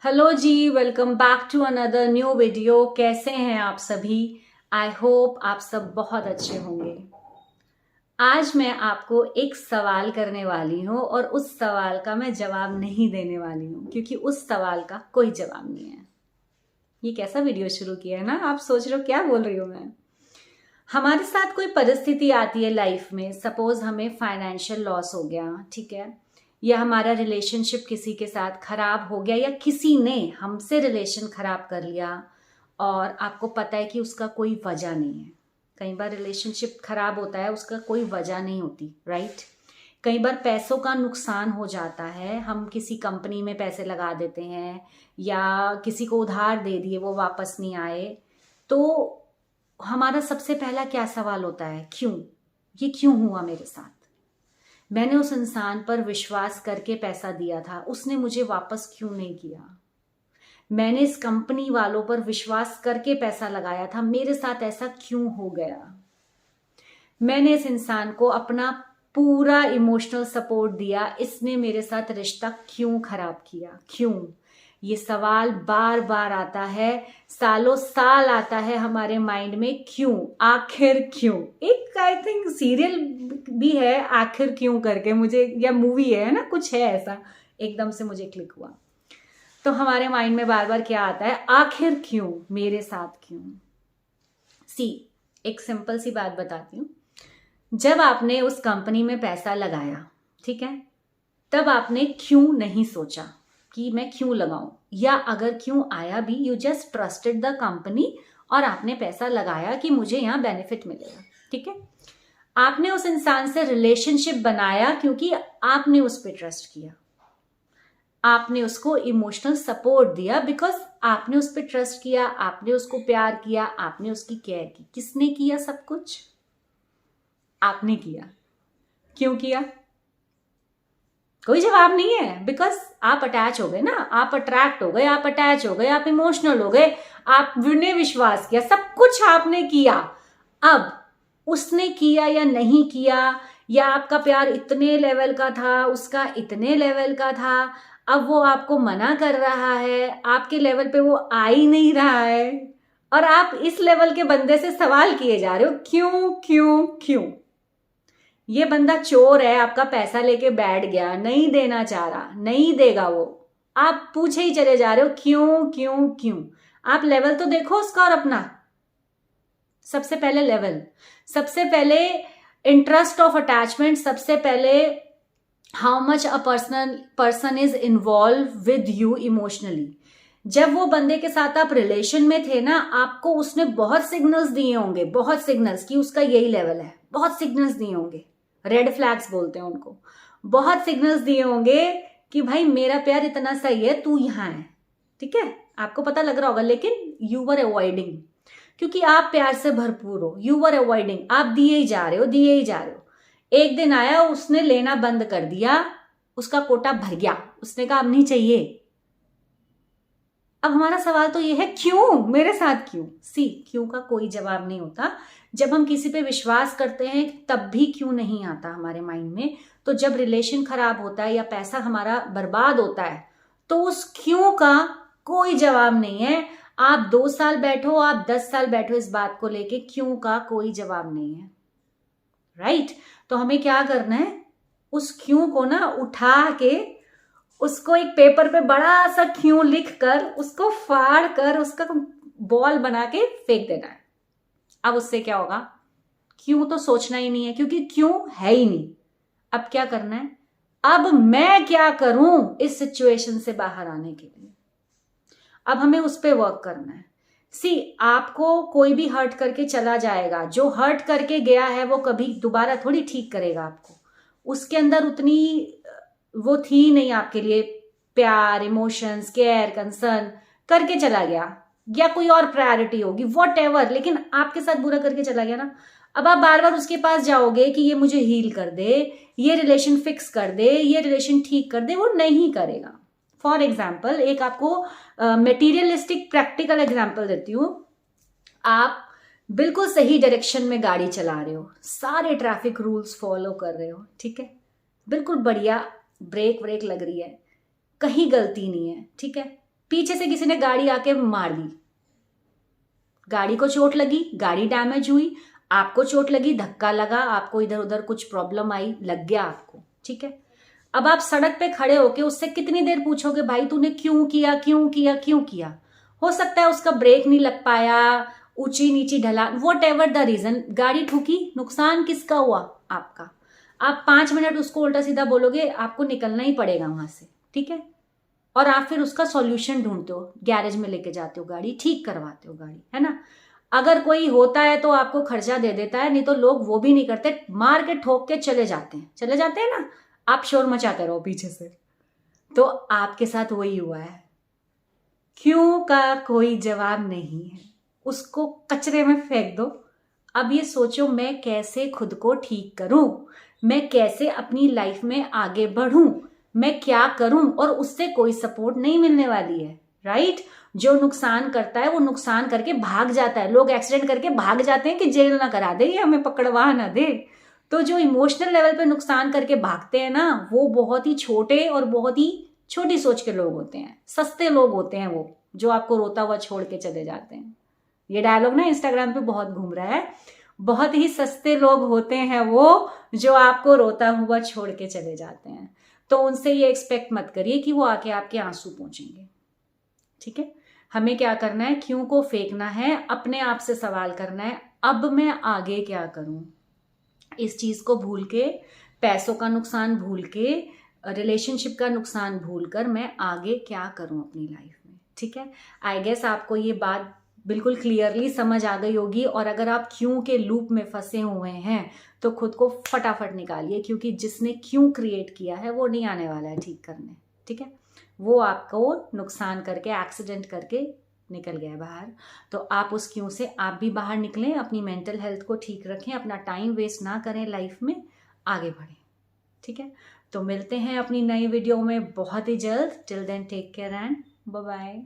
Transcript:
Hello जी, welcome back to another new video. कैसे हैं आप सभी? आई होप आप सब बहुत अच्छे होंगे। आज मैं आपको एक सवाल करने वाली हूँ और उस सवाल का मैं जवाब नहीं देने वाली हूँ क्योंकि उस सवाल का कोई जवाब नहीं है। ये कैसा वीडियो शुरू किया है ना? आप सोच रहे हो क्या बोल रही हूँ मैं। हमारे साथ कोई परिस्थिति आती है लाइफ में, सपोज हमें फाइनेंशियल लॉस हो गया, ठीक है, या हमारा रिलेशनशिप किसी के साथ खराब हो गया या किसी ने हमसे रिलेशन खराब कर लिया और आपको पता है कि उसका कोई वजह नहीं है। कई बार रिलेशनशिप खराब होता है, उसका कोई वजह नहीं होती, राइट। कई बार पैसों का नुकसान हो जाता है, हम किसी कंपनी में पैसे लगा देते हैं या किसी को उधार दे दिए, वो वापस नहीं आए, तो हमारा सबसे पहला क्या सवाल होता है? क्यों? ये क्यों हुआ मेरे साथ? मैंने उस इंसान पर विश्वास करके पैसा दिया था, उसने मुझे वापस क्यों नहीं किया? मैंने इस कंपनी वालों पर विश्वास करके पैसा लगाया था, मेरे साथ ऐसा क्यों हो गया? मैंने इस इंसान को अपना पूरा इमोशनल सपोर्ट दिया, इसने मेरे साथ रिश्ता क्यों खराब किया? क्यों? ये सवाल बार बार आता है, सालों साल आता है हमारे माइंड में। क्यों? आखिर क्यों? एक आई थिंक सीरियल भी है आखिर क्यों करके, मुझे, या मूवी है ना, कुछ है ऐसा, एकदम से मुझे क्लिक हुआ। तो हमारे माइंड में बार बार क्या आता है? आखिर क्यों? मेरे साथ क्यों? एक सिंपल सी बात बताती हूँ। जब आपने उस कंपनी में पैसा लगाया, ठीक है, तब आपने क्यों नहीं सोचा कि मैं क्यों लगाऊं, या अगर क्यों आया भी, you just trusted the company और आपने पैसा लगाया कि मुझे यहां बेनिफिट मिलेगा, ठीक है। आपने उस इंसान से रिलेशनशिप बनाया क्योंकि आपने उस पर ट्रस्ट किया, आपने उसको इमोशनल सपोर्ट दिया बिकॉज आपने उस पर ट्रस्ट किया, आपने उसको प्यार किया, आपने उसकी केयर की। किसने किया सब कुछ? आपने किया। क्यों किया? कोई जवाब नहीं है, बिकॉज आप अटैच हो गए ना, आप अट्रैक्ट हो गए, आप अटैच हो गए, आप इमोशनल हो गए, आपने विश्वास किया, सब कुछ आपने किया। अब उसने किया या नहीं किया, या आपका प्यार इतने लेवल का था, उसका इतने लेवल का था, अब वो आपको मना कर रहा है, आपके लेवल पे वो आ ही नहीं रहा है, और आप इस लेवल के बंदे से सवाल किए जा रहे हो क्यों क्यों क्यों। ये बंदा चोर है, आपका पैसा लेके बैठ गया, नहीं देना चाह रहा, नहीं देगा वो, आप पूछे ही चले जा रहे हो क्यों क्यों क्यों। आप लेवल तो देखो उसका और अपना। सबसे पहले लेवल, सबसे पहले इंटरेस्ट ऑफ अटैचमेंट, सबसे पहले how much a person is involve with you emotionally. जब वो बंदे के साथ आप रिलेशन में थे ना, आपको उसने बहुत सिग्नल्स दिए होंगे, बहुत सिग्नल्स कि उसका यही लेवल है, बहुत सिग्नल्स दिए होंगे, रेड फ्लैग्स बोलते हैं उनको। बहुत सिग्नल्स दिए होंगे कि भाई मेरा प्यार इतना सही है, तू यहां है, ठीक है, आपको पता लग रहा होगा, लेकिन यू वर अवॉइडिंग, क्योंकि आप प्यार से भरपूर हो, यू वर अवॉइडिंग, आप दिए ही जा रहे हो, दिए ही जा रहे हो। एक दिन आया, उसने लेना बंद कर दिया, उसका कोटा भर गया, उसने कहा अब नहीं चाहिए। अब हमारा सवाल तो ये है क्यों, मेरे साथ क्यों। क्यों का कोई जवाब नहीं होता। जब हम किसी पे विश्वास करते हैं तब भी क्यों नहीं आता हमारे माइंड में। तो जब रिलेशन खराब होता है या पैसा हमारा बर्बाद होता है, तो उस क्यों का कोई जवाब नहीं है। आप 2 साल बैठो, आप 10 साल बैठो, इस बात को लेके क्यों का कोई जवाब नहीं है, राइट। तो हमें क्या करना है? उस क्यों को ना उठा के, उसको एक पेपर पे बड़ा सा क्यों लिख कर, उसको फाड़ कर, उसका बॉल बना के फेंक देना है। अब उससे क्या होगा? क्यों तो सोचना ही नहीं है, क्योंकि क्यों है ही नहीं। अब क्या करना है? अब मैं क्या करूं इस सिचुएशन से बाहर आने के लिए? अब हमें उस पर वर्क करना है। आपको कोई भी हर्ट करके चला जाएगा, जो हर्ट करके गया है वो कभी दोबारा थोड़ी ठीक करेगा आपको। उसके अंदर उतनी वो थी नहीं आपके लिए प्यार, इमोशंस, केयर, कंसर्न, करके चला गया, या कोई और प्रायोरिटी होगी, वॉट एवर, लेकिन आपके साथ बुरा करके चला गया ना। अब आप बार बार उसके पास जाओगे कि ये मुझे हील कर दे, ये रिलेशन फिक्स कर दे, ये रिलेशन ठीक कर दे, वो नहीं करेगा। फॉर एग्जाम्पल, एक आपको मेटीरियलिस्टिक प्रैक्टिकल एग्जाम्पल देती हूँ। आप बिल्कुल सही डायरेक्शन में गाड़ी चला रहे हो, सारे ट्रैफिक रूल्स फॉलो कर रहे हो, ठीक है, बिल्कुल बढ़िया, ब्रेक व्रेक लग रही है, कहीं गलती नहीं है, ठीक है, पीछे से किसी ने गाड़ी आके मार दी, गाड़ी को चोट लगी, गाड़ी डैमेज हुई, आपको चोट लगी, धक्का लगा, आपको इधर उधर कुछ प्रॉब्लम आई, लग गया आपको, ठीक है। अब आप सड़क पे खड़े होके उससे कितनी देर पूछोगे भाई तूने क्यों किया, क्यों किया, क्यों किया। हो सकता है उसका ब्रेक नहीं लग पाया, ऊंची नीची ढलान, वॉट एवर द रीजन, गाड़ी ठुकी, नुकसान किसका हुआ, आपका। आप 5 मिनट उसको उल्टा सीधा बोलोगे, आपको निकलना ही पड़ेगा वहां से, ठीक है। और आप फिर उसका सॉल्यूशन ढूंढते हो, गैरेज में लेके जाते हो गाड़ी, ठीक करवाते हो गाड़ी, है ना। अगर कोई होता है तो आपको खर्चा दे देता है, नहीं तो लोग वो भी नहीं करते, मार के ठोक के चले जाते हैं ना, आप शोर मचाते रहो पीछे से। तो आपके साथ वही हुआ है। क्यों का कोई जवाब नहीं है, उसको कचरे में फेंक दो। अब ये सोचो मैं कैसे खुद को ठीक करूं, मैं कैसे अपनी लाइफ में आगे बढ़ूं, मैं क्या करूं, और उससे कोई सपोर्ट नहीं मिलने वाली है, राइट। जो नुकसान करता है वो नुकसान करके भाग जाता है, लोग एक्सीडेंट करके भाग जाते हैं कि जेल ना करा दे या हमें पकड़वा ना दे। तो जो इमोशनल लेवल पे नुकसान करके भागते हैं ना, वो बहुत ही छोटे और बहुत ही छोटी सोच के लोग होते हैं, सस्ते लोग होते हैं वो, जो आपको रोता हुआ छोड़ के चले जाते हैं। ये डायलॉग ना इंस्टाग्राम पे बहुत घूम रहा है, बहुत ही सस्ते लोग होते हैं वो, जो आपको रोता हुआ छोड़ के चले जाते हैं। तो उनसे ये एक्सपेक्ट मत करिए कि वो आके आपके आंसू पोंछेंगे, ठीक है। हमें क्या करना है, क्यों को फेंकना है, अपने आप से सवाल करना है, अब मैं आगे क्या करूं। इस चीज को भूल के, पैसों का नुकसान भूल के, रिलेशनशिप का नुकसान भूलकर मैं आगे क्या करूं अपनी लाइफ में, ठीक है। आई गेस आपको ये बात बिल्कुल क्लियरली समझ आ गई होगी। और अगर आप क्यों के लूप में फंसे हुए हैं तो खुद को फटाफट निकालिए, क्योंकि जिसने क्यों क्रिएट किया है वो नहीं आने वाला है ठीक करने, ठीक है। वो आपको नुकसान करके, एक्सीडेंट करके निकल गया बाहर। तो आप उस क्यों से आप भी बाहर निकलें, अपनी मेंटल हेल्थ को ठीक रखें, अपना टाइम वेस्ट ना करें, लाइफ में आगे बढ़ें, ठीक है। तो मिलते हैं अपनी नई वीडियो में बहुत ही जल्द। Till then take care and bye bye.